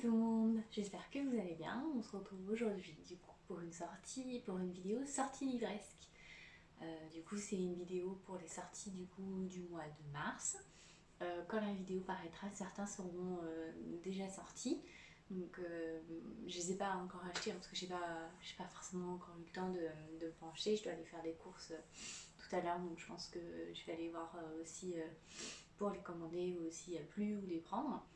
tout le monde, j'espère que vous allez bien. On se retrouve aujourd'hui du coup pour une vidéo sortie livresque. Du coup c'est une vidéo pour les sorties du mois de mars. Quand la vidéo paraîtra, certains seront déjà sortis. Donc je les ai pas encore achetés parce que j'ai pas forcément encore eu le temps de me pencher. Je dois aller faire des courses tout à l'heure, donc je pense que je vais aller voir aussi pour les commander ou s'il y a plus ou les prendre.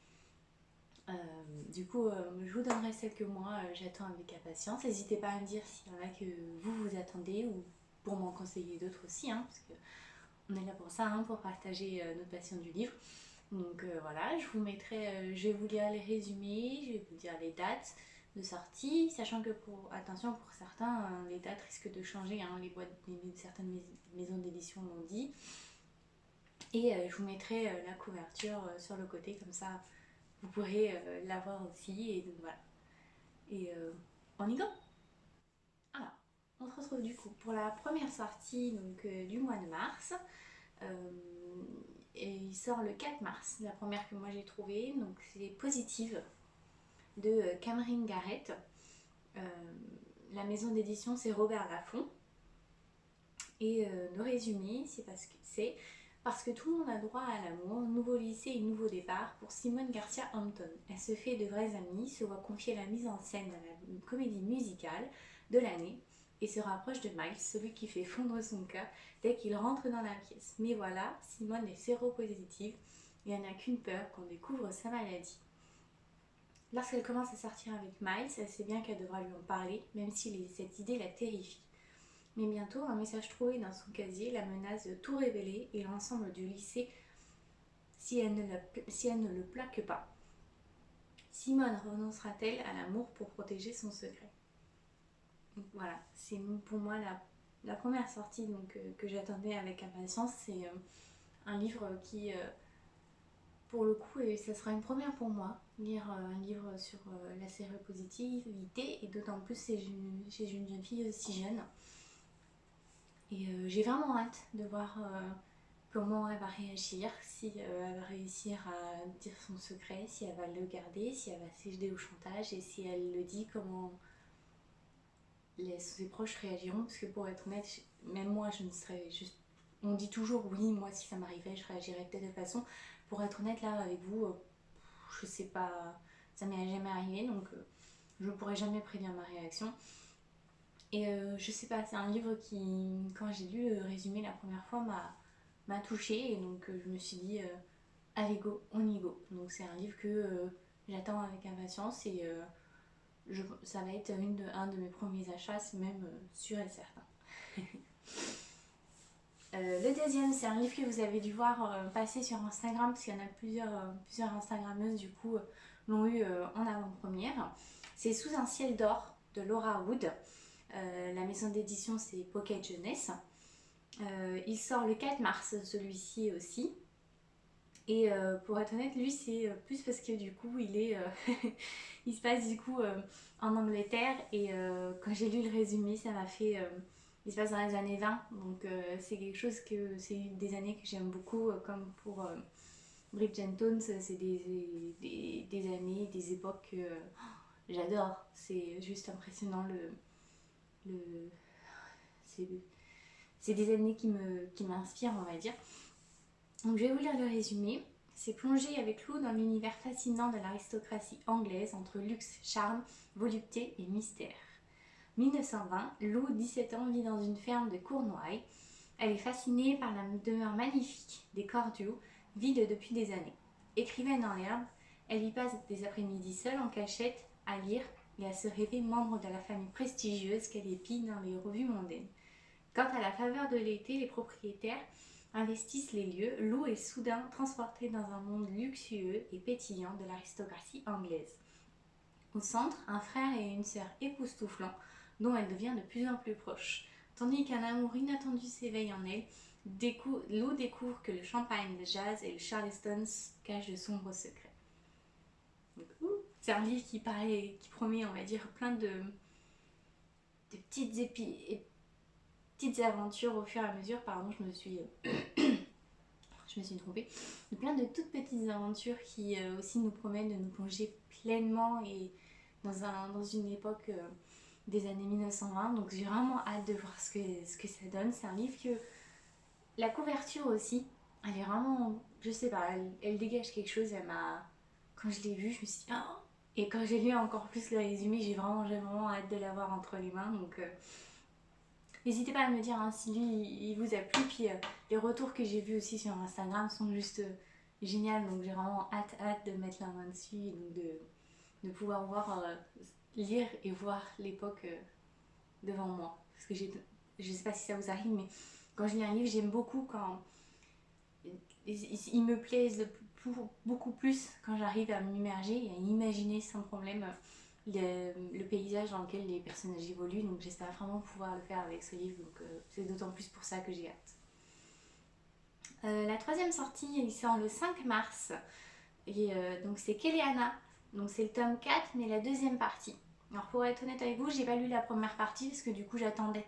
Je vous donnerai celles que moi j'attends avec impatience. N'hésitez pas à me dire s'il y en a que vous attendez ou pour m'en conseiller d'autres aussi, hein, parce qu'on est là pour ça, hein, pour partager notre passion du livre. Donc voilà, je vais vous lire les résumés, je vais vous dire les dates de sortie, sachant que attention pour certains, les dates risquent de changer, hein, certaines maisons d'édition l'ont dit. Et je vous mettrai la couverture sur le côté, comme ça vous pourrez l'avoir aussi. Et donc voilà. Et on y go. Alors, on se retrouve du coup pour la première sortie du mois de mars. Euh, et il sort le 4 mars, la première que moi j'ai trouvée. Donc c'est Positive de Cameron Garrett. Euh, la maison d'édition c'est Robert Laffont. Et le résumé, parce que tout le monde a droit à l'amour, nouveau lycée et nouveau départ pour Simone Garcia Hampton. Elle se fait de vrais amis, se voit confier la mise en scène de la comédie musicale de l'année et se rapproche de Miles, celui qui fait fondre son cœur dès qu'il rentre dans la pièce. Mais voilà, Simone est séropositive et elle n'a qu'une peur, qu'on découvre sa maladie. Lorsqu'elle commence à sortir avec Miles, elle sait bien qu'elle devra lui en parler, même si cette idée la terrifie. Mais bientôt, un message trouvé dans son casier la menace de tout révéler et l'ensemble du lycée si elle ne le plaque pas. Simone renoncera-t-elle à l'amour pour protéger son secret? Donc voilà, c'est pour moi la première sortie que j'attendais avec impatience. C'est un livre qui, pour le coup, et ça sera une première pour moi, lire un livre sur la séropositivité, et d'autant plus chez une jeune fille aussi jeune. Et j'ai vraiment hâte de voir comment elle va réagir, si elle va réussir à dire son secret, si elle va le garder, si elle va céder au chantage et si elle le dit, comment ses proches réagiront. Parce que pour être honnête, même moi je ne serais juste... On dit toujours oui, moi si ça m'arrivait je réagirais de telle façon. Pour être honnête là avec vous, je sais pas, ça m'est jamais arrivé donc je ne pourrais jamais prédire ma réaction. Et je sais pas, c'est un livre qui, quand j'ai lu le résumé la première fois, m'a touchée. Et donc je me suis dit, allez go, on y go. Donc c'est un livre que j'attends avec impatience et ça va être un de mes premiers achats, c'est même sûr et certain. Le deuxième, c'est un livre que vous avez dû voir passer sur Instagram, parce qu'il y en a plusieurs Instagrammeuses du coup l'ont eu en avant-première. C'est Sous un ciel d'or de Laura Wood. La maison d'édition c'est Pocket Jeunesse. Il sort le 4 mars celui-ci aussi. Et pour être honnête, lui c'est plus parce que du coup il se passe du coup en Angleterre. Et quand j'ai lu le résumé, ça m'a fait... il se passe dans les années 20, donc c'est quelque chose c'est des années que j'aime beaucoup, comme pour Bridget Jones, c'est des années, des époques que j'adore. C'est juste impressionnant le c'est des années qui m'inspirent, on va dire. Donc je vais vous lire le résumé. C'est plonger avec Lou dans l'univers fascinant de l'aristocratie anglaise entre luxe, charme, volupté et mystère. 1920, Lou, 17 ans, vit dans une ferme de Cournoye. Elle est fascinée par la demeure magnifique des Cordiaux, vide depuis des années. Écrivaine dans l'herbe, elle y passe des après-midi seule en cachette, à lire et à se rêver membre de la famille prestigieuse qu'elle épie dans les revues mondaines. Quand à la faveur de l'été, les propriétaires investissent les lieux, Lou est soudain transportée dans un monde luxueux et pétillant de l'aristocratie anglaise. Au centre, un frère et une sœur époustouflants dont elle devient de plus en plus proche. Tandis qu'un amour inattendu s'éveille en elle, Lou découvre que le champagne, le jazz et le charleston cachent de sombres secrets. C'est un livre qui promet, on va dire, plein de petites aventures au fur et à mesure. Pardon, je me suis je me suis trompée, de plein de toutes petites aventures qui aussi nous promettent de nous plonger pleinement et dans une époque des années 1920. Donc j'ai vraiment hâte de voir ce que ça donne. C'est un livre que la couverture aussi, elle est vraiment, je sais pas, elle dégage quelque chose. Quand je l'ai vue, je me suis dit, oh. Et quand j'ai lu encore plus le résumé, j'ai vraiment hâte de l'avoir entre les mains. Donc n'hésitez pas à me dire hein, si lui il vous a plu. Puis les retours que j'ai vus aussi sur Instagram sont juste géniaux. Donc j'ai vraiment hâte de mettre la main dessus et donc de pouvoir voir, lire et voir l'époque devant moi. Parce que je sais pas si ça vous arrive, mais quand je lis un livre, j'aime beaucoup quand il me plaise beaucoup plus quand j'arrive à m'immerger et à imaginer sans problème le paysage dans lequel les personnages évoluent. Donc j'espère vraiment pouvoir le faire avec ce livre. Donc c'est d'autant plus pour ça que j'ai hâte. La troisième sortie, il sort le 5 mars. Et donc c'est Kéléana. Donc c'est le tome 4, mais la deuxième partie. Alors pour être honnête avec vous, j'ai pas lu la première partie parce que du coup j'attendais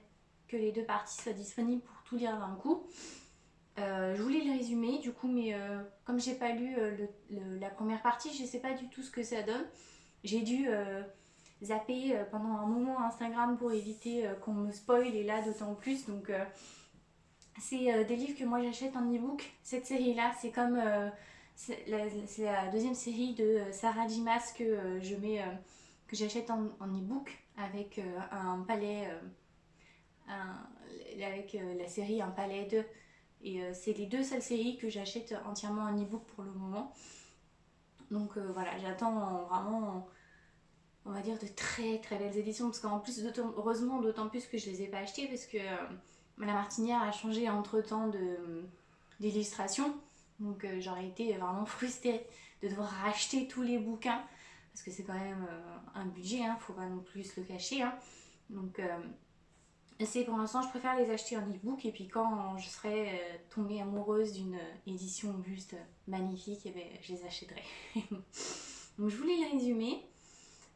que les deux parties soient disponibles pour tout lire d'un coup. Je voulais le résumer du coup, mais comme j'ai pas lu la première partie, je sais pas du tout ce que ça donne. J'ai dû zapper pendant un moment Instagram pour éviter qu'on me spoil, et là d'autant plus. Donc c'est des livres que moi j'achète en e-book. Cette série là, c'est comme c'est la deuxième série de Sarah J. Maas que j'achète en e-book avec un palais avec la série Un palais 2. Et c'est les deux seules séries que j'achète entièrement en e-book pour le moment. Donc voilà, j'attends vraiment, on va dire, de très très belles éditions. Parce qu'en plus, heureusement, d'autant plus que je les ai pas achetées parce que la Martinière a changé entre temps d'illustration. Donc j'aurais été vraiment frustrée de devoir racheter tous les bouquins. Parce que c'est quand même un budget, hein, faut pas non plus se le cacher. Hein. Donc c'est pour l'instant, je préfère les acheter en e-book. Et puis quand je serai tombée amoureuse d'une édition juste magnifique, eh bien, je les achèterai. Donc je voulais le résumer.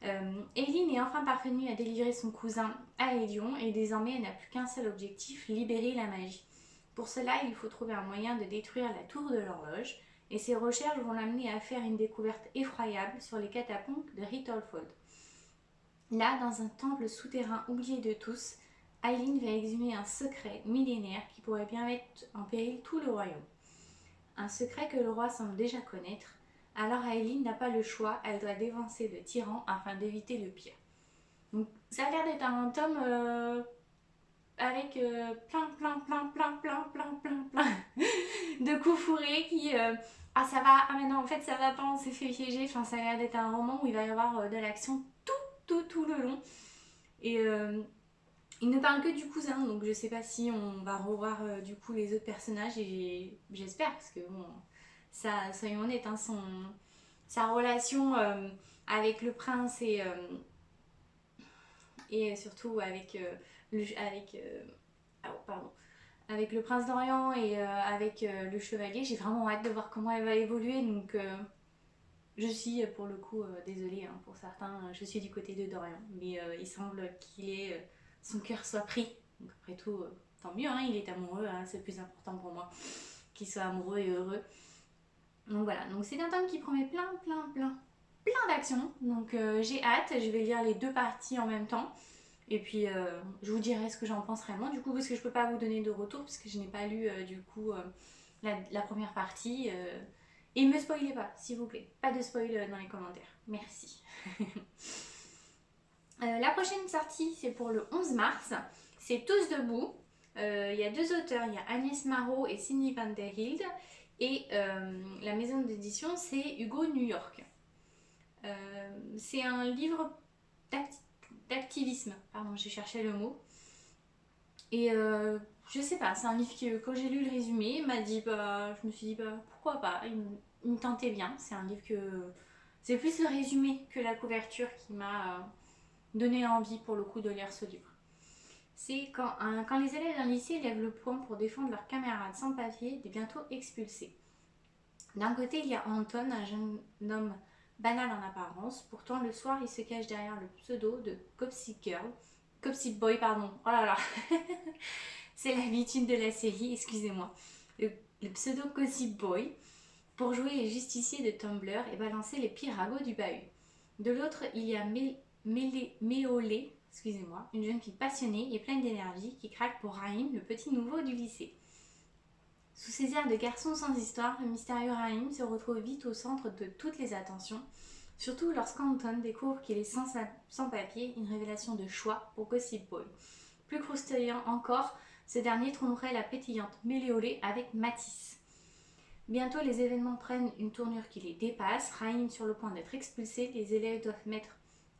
Eileen est enfin parvenue à délivrer son cousin à Hélion et désormais elle n'a plus qu'un seul objectif, libérer la magie. Pour cela, il faut trouver un moyen de détruire la tour de l'horloge et ses recherches vont l'amener à faire une découverte effroyable sur les catacombes de Ritholfold. Là, dans un temple souterrain oublié de tous, Eileen va exhumer un secret millénaire qui pourrait bien mettre en péril tout le royaume. Un secret que le roi semble déjà connaître. Alors Eileen n'a pas le choix, elle doit dévancer le tyran afin d'éviter le pire. Donc ça a l'air d'être un tome avec plein de coups fourrés qui... ah ça va, ah mais non en fait ça va pas, on s'est fait piéger. Enfin ça a l'air d'être un roman où il va y avoir de l'action tout le long. Et il ne parle que du cousin, donc je sais pas si on va revoir du coup les autres personnages et j'espère parce que bon... Ça, soyons honnêtes, hein, sa relation avec le prince et surtout avec, avec le prince d'Orient et avec le chevalier, j'ai vraiment hâte de voir comment elle va évoluer. Donc je suis pour le coup désolée hein, pour certains, je suis du côté de Dorian, mais il semble son cœur soit pris. Donc après tout, tant mieux, hein, il est amoureux, hein, c'est le plus important pour moi, qu'il soit amoureux et heureux. Donc voilà, donc c'est un tome qui promet plein d'actions. Donc j'ai hâte, je vais lire les deux parties en même temps. Et puis je vous dirai ce que j'en pense réellement. Du coup, parce que je peux pas vous donner de retour, parce que je n'ai pas lu du coup la première partie. Et me spoilez pas, s'il vous plaît. Pas de spoil dans les commentaires. Merci. La prochaine sortie, c'est pour le 11 mars. C'est Tous debout. Il y a deux auteurs, il y a Agnès Marot et Cindy van der Hilde. Et la maison d'édition, c'est Hugo New York. C'est un livre d'activisme. Pardon, j'ai cherché le mot. Et je sais pas, c'est un livre que quand j'ai lu le résumé, je me suis dit pourquoi pas, il me tentait bien. C'est un livre que... C'est plus le résumé que la couverture qui m'a donné envie pour le coup de lire ce livre. C'est quand les élèves d'un lycée lèvent le poing pour défendre leurs camarades sans papier, des bientôt expulsés. D'un côté, il y a Anton, un jeune homme banal en apparence. Pourtant, le soir, il se cache derrière le pseudo de Copsy Boy, pardon. Oh là là. C'est l'habitude de la série, excusez-moi. le pseudo Gossip Boy, pour jouer les justiciers de Tumblr et balancer les pires ragots du bahut. De l'autre, il y a Méolé, excusez-moi, une jeune fille passionnée et pleine d'énergie qui craque pour Raïm, le petit nouveau du lycée. Sous ses airs de garçon sans histoire, le mystérieux Raïm se retrouve vite au centre de toutes les attentions, surtout lorsqu'Anton découvre qu'il est sans papier, une révélation de choix pour Gossip Boy. Plus croustillant encore, ce dernier tromperait la pétillante Méléolée avec Matisse. Bientôt, les événements prennent une tournure qui les dépasse. Raïm sur le point d'être expulsé, les élèves doivent mettre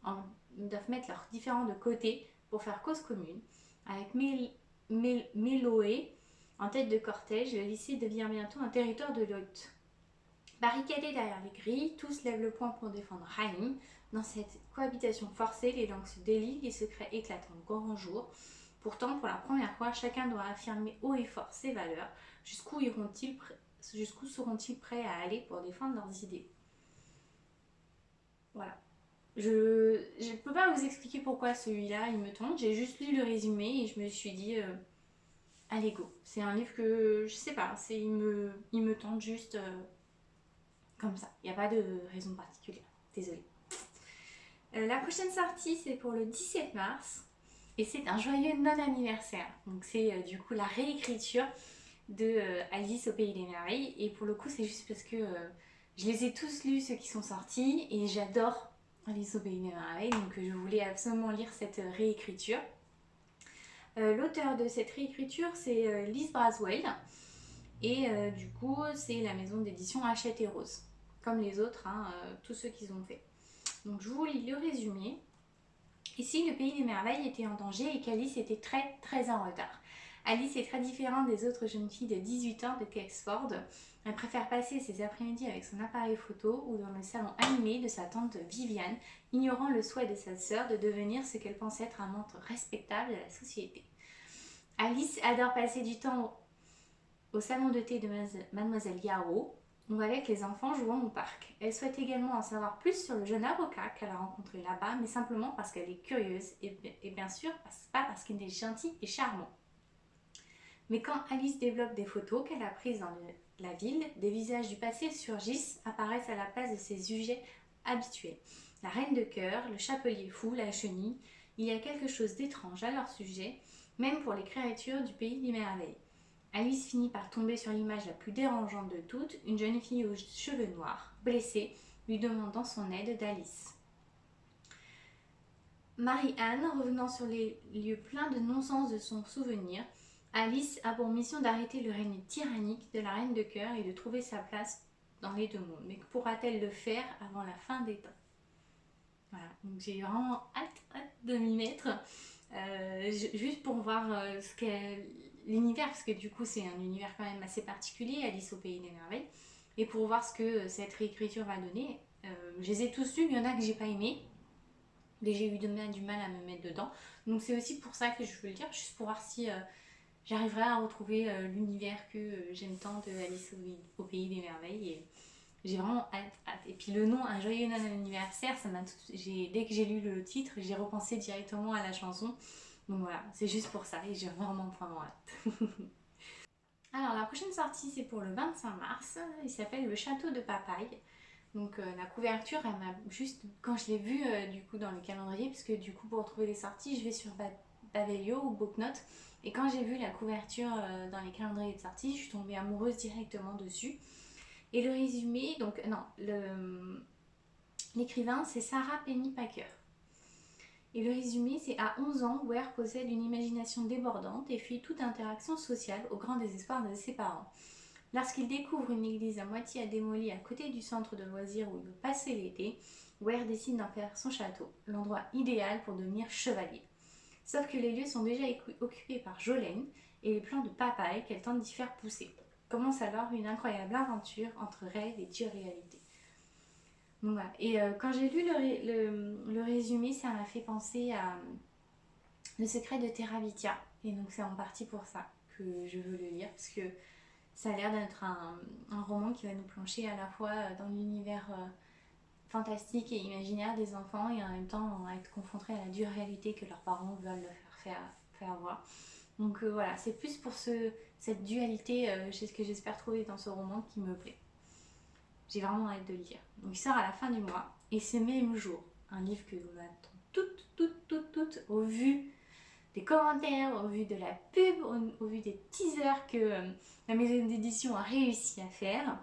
leurs différends de côté pour faire cause commune. Avec Méloé en tête de cortège, le lycée devient bientôt un territoire de lutte. Barricadés derrière les grilles, tous lèvent le poing pour défendre Raïm. Dans cette cohabitation forcée, les langues se délient, les secrets éclatent en grand jour. Pourtant, pour la première fois, chacun doit affirmer haut et fort ses valeurs. Jusqu'où seront-ils prêts à aller pour défendre leurs idées? Voilà. Je ne peux pas vous expliquer pourquoi celui-là il me tente. J'ai juste lu le résumé et je me suis dit allez go. C'est un livre que je sais pas, il me tente juste comme ça. Il n'y a pas de raison particulière. Désolée. La prochaine sortie c'est pour le 17 mars et c'est un joyeux non-anniversaire. Donc c'est du coup la réécriture de Alice au Pays des Merveilles. Et pour le coup, c'est juste parce que je les ai tous lus, ceux qui sont sortis, et j'adore Alice au Pays des Merveilles, donc je voulais absolument lire cette réécriture. L'auteur de cette réécriture, c'est Liz Braswell, et du coup, c'est la maison d'édition Hachette et Rose, comme les autres, hein, tous ceux qu'ils ont fait. Donc je vous lis le résumé. Ici, le Pays des Merveilles était en danger et qu'Alice était très très en retard. Alice est très différente des autres jeunes filles de 18 ans de Kexford. Elle préfère passer ses après-midi avec son appareil photo ou dans le salon animé de sa tante Viviane, ignorant le souhait de sa sœur de devenir ce qu'elle pense être un membre respectable de la société. Alice adore passer du temps au salon de thé de Mademoiselle Yao ou avec les enfants jouant au parc. Elle souhaite également en savoir plus sur le jeune avocat qu'elle a rencontré là-bas, mais simplement parce qu'elle est curieuse et bien sûr pas parce qu'il est gentil et charmant. Mais quand Alice développe des photos qu'elle a prises dans la ville, des visages du passé surgissent, apparaissent à la place de ses sujets habituels. La reine de cœur, le chapelier fou, la chenille, il y a quelque chose d'étrange à leur sujet, même pour les créatures du pays des merveilles. Alice finit par tomber sur l'image la plus dérangeante de toutes, une jeune fille aux cheveux noirs, blessée, lui demandant son aide d'Alice. Marie-Anne, revenant sur les lieux pleins de non-sens de son souvenir, Alice a pour mission d'arrêter le règne tyrannique de la reine de cœur et de trouver sa place dans les deux mondes. Mais pourra-t-elle le faire avant la fin des temps? Voilà, donc j'ai vraiment hâte de m'y mettre, juste pour voir ce qu'est l'univers, parce que du coup c'est un univers quand même assez particulier, Alice au Pays des Merveilles, et pour voir ce que cette réécriture va donner. Je les ai tous lus, il y en a que j'ai pas aimé, mais j'ai eu du mal à me mettre dedans. Donc c'est aussi pour ça que je veux le dire, juste pour voir si j'arriverai à retrouver l'univers que j'aime tant de Alice au Pays des Merveilles. Et j'ai vraiment hâte. Et puis le nom, Un joyeux non-anniversaire, dès que j'ai lu le titre, j'ai repensé directement à la chanson. Donc voilà, c'est juste pour ça et j'ai vraiment hâte. Alors la prochaine sortie c'est pour le 25 mars, il s'appelle Le Château de Papaye. Donc la couverture, elle m'a juste, quand je l'ai vue du coup dans le calendrier, parce que du coup pour trouver les sorties, je vais sur Bavelio ou Booknote. Et quand j'ai vu la couverture dans les calendriers de sortie, je suis tombée amoureuse directement dessus. Et le résumé, donc non, l'écrivain c'est Sarah Pennypacker. Et le résumé c'est à 11 ans, Ware possède une imagination débordante et fuit toute interaction sociale au grand désespoir de ses parents. Lorsqu'il découvre une église à moitié démolie à côté du centre de loisirs où il veut passer l'été, Ware décide d'en faire son château, l'endroit idéal pour devenir chevalier. Sauf que les lieux sont déjà occupés par Jolene et les plans de Papaye qu'elle tente d'y faire pousser. Commence alors une incroyable aventure entre rêve et dure réalité. Donc voilà. Et quand j'ai lu le résumé, ça m'a fait penser à Le secret de Terabithia. Et donc c'est en partie pour ça que je veux le lire, parce que ça a l'air d'être un roman qui va nous plonger à la fois dans l'univers fantastique et imaginaire des enfants et en même temps être confrontés à la dure réalité que leurs parents veulent leur faire voir. Donc voilà, c'est plus pour cette dualité c'est ce que j'espère trouver dans ce roman qui me plaît. J'ai vraiment hâte de le lire. Donc il sort à la fin du mois et ce même jour, un livre que l'on attend toutes au vu des commentaires, au vu de la pub, au vu des teasers que la maison d'édition a réussi à faire.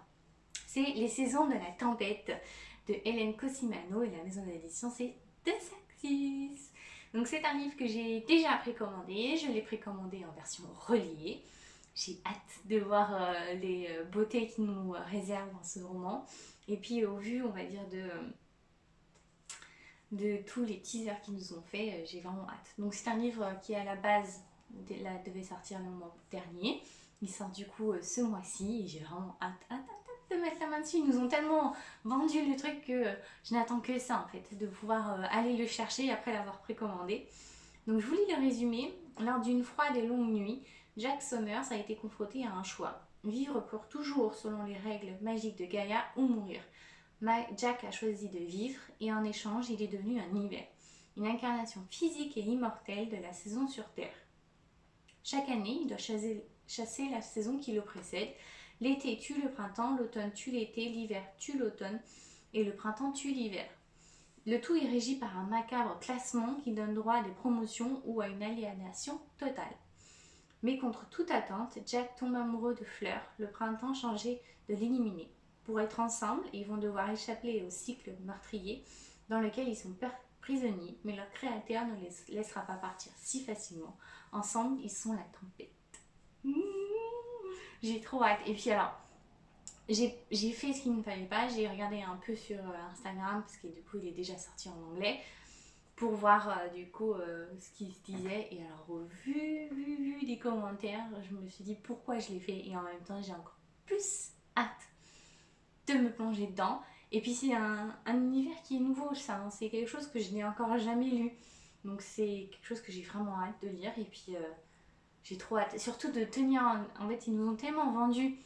C'est Les Saisons de la Tempête de Hélène Cosimano et la maison d'édition c'est De Saxis. Donc c'est un livre que j'ai déjà précommandé, je l'ai précommandé en version reliée. J'ai hâte de voir les beautés qui nous réservent dans ce roman. Et puis au vu, on va dire, de tous les teasers qu'ils nous ont fait, j'ai vraiment hâte. Donc c'est un livre qui à la base devait sortir le mois dernier. Il sort du coup ce mois-ci et j'ai vraiment hâte de mettre la main dessus. Ils nous ont tellement vendu le truc que je n'attends que ça en fait, de pouvoir aller le chercher après l'avoir précommandé. Donc je vous lis le résumé. Lors d'une froide et longue nuit, Jack Sommers a été confronté à un choix. Vivre pour toujours selon les règles magiques de Gaïa ou mourir. Jack a choisi de vivre et en échange, il est devenu un hiver, une incarnation physique et immortelle de la saison sur Terre. Chaque année, il doit chasser la saison qui le précède. L'été tue le printemps, l'automne tue l'été, l'hiver tue l'automne et le printemps tue l'hiver. Le tout est régi par un macabre classement qui donne droit à des promotions ou à une aliénation totale. Mais contre toute attente, Jack tombe amoureux de Fleur, le printemps chargé de l'éliminer. Pour être ensemble, ils vont devoir échapper au cycle meurtrier dans lequel ils sont prisonniers, mais leur créateur ne les laissera pas partir si facilement. Ensemble, ils sont la tempête. J'ai trop hâte. Et puis alors, j'ai fait ce qu'il ne fallait pas, j'ai regardé un peu sur Instagram, parce que du coup il est déjà sorti en anglais, pour voir du coup ce qui se disait. Et alors, vu les commentaires, je me suis dit pourquoi je l'ai fait. Et en même temps, j'ai encore plus hâte de me plonger dedans. Et puis c'est un univers qui est nouveau, ça, hein. C'est quelque chose que je n'ai encore jamais lu. Donc c'est quelque chose que j'ai vraiment hâte de lire. Et puis j'ai trop hâte, surtout de tenir. En fait, ils nous ont tellement vendu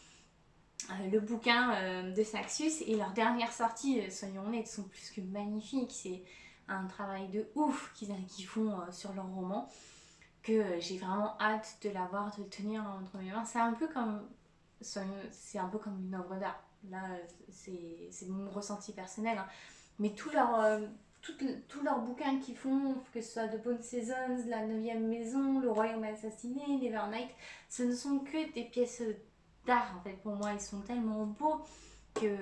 le bouquin de Saxus et leur dernière sortie, soyons honnêtes, sont plus que magnifiques. C'est un travail de ouf qu'ils font sur leur roman, que j'ai vraiment hâte de l'avoir, de le tenir entre mes mains. C'est un peu comme une œuvre d'art. Là, c'est mon ressenti personnel, hein. Mais tout leur bouquin qu'ils font, que ce soit The Bone Seasons, La 9e Maison, Le Royaume Assassiné, Nevernight, ce ne sont que des pièces d'art en fait. Pour moi, ils sont tellement beaux que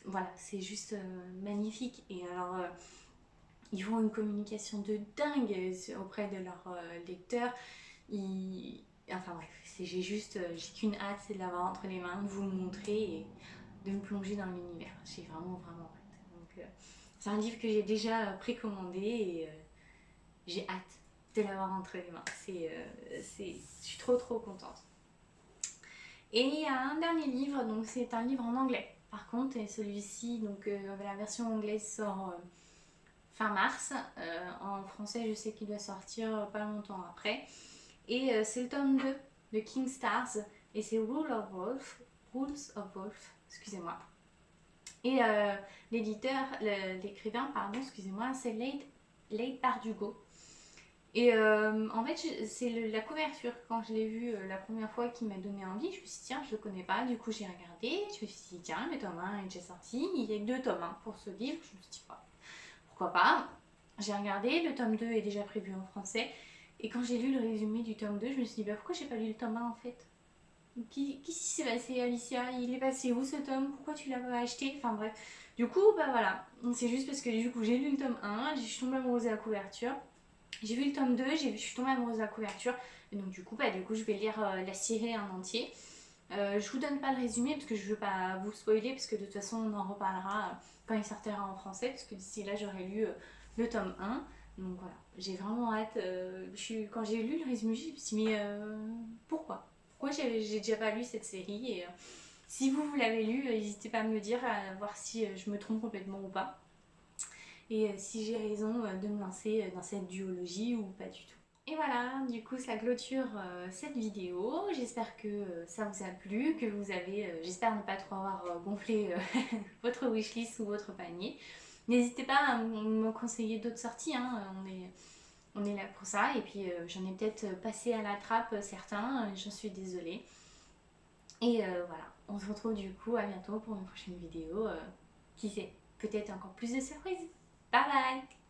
voilà, c'est juste magnifique. Et alors, ils font une communication de dingue auprès de leurs lecteurs. Enfin bref, j'ai qu'une hâte, c'est de l'avoir entre les mains, de vous le montrer et de me plonger dans l'univers. J'ai vraiment hâte. Donc, c'est un livre que j'ai déjà précommandé et j'ai hâte de l'avoir entre les mains. Je suis trop contente. Et il y a un dernier livre, donc c'est un livre en anglais. Par contre, et celui-ci, donc la version anglaise sort fin mars. En français, je sais qu'il doit sortir pas longtemps après. Et c'est le tome 2 de King Stars et c'est Rules of Wolf, excusez-moi. Et l'écrivain, pardon, excusez-moi, c'est Leigh Bardugo. Et en fait, c'est la couverture, quand je l'ai vue la première fois, qui m'a donné envie. Je me suis dit, tiens, je le connais pas. Du coup, j'ai regardé. Je me suis dit, tiens, le tome 1 est déjà sorti. Il y a 2 tomes pour ce livre. Je me suis dit, pourquoi pas. J'ai regardé. Le tome 2 est déjà prévu en français. Et quand j'ai lu le résumé du tome 2, je me suis dit, pourquoi j'ai pas lu le tome 1 en fait? Qu'est-ce qui s'est passé, Alicia? Il est passé où ce tome? Pourquoi tu l'as pas acheté? Enfin bref. Du coup, voilà. C'est juste parce que du coup, j'ai lu le tome 1, je suis tombée amoureuse de la couverture. J'ai vu le tome 2, je suis tombée amoureuse de la couverture. Et donc, du coup, je vais lire la série en entier. Je vous donne pas le résumé parce que je veux pas vous spoiler, parce que de toute façon, on en reparlera quand il sortira en français, parce que d'ici là, j'aurai lu le tome 1. Donc voilà, j'ai vraiment hâte. Quand j'ai lu le résumé, je me suis dit, mais pourquoi j'ai déjà pas lu cette série? Et si vous l'avez lu, n'hésitez pas à me le dire, à voir si je me trompe complètement ou pas. Et si j'ai raison de me lancer dans cette duologie ou pas du tout. Et voilà, du coup ça clôture cette vidéo. J'espère que ça vous a plu, que vous avez, j'espère ne pas trop avoir gonflé votre wishlist ou votre panier. N'hésitez pas à me conseiller d'autres sorties, hein. on est là pour ça. Et puis j'en ai peut-être passé à la trappe certains, j'en suis désolée. Et voilà, on se retrouve du coup à bientôt pour une prochaine vidéo. Qui sait, peut-être encore plus de surprises. Bye bye!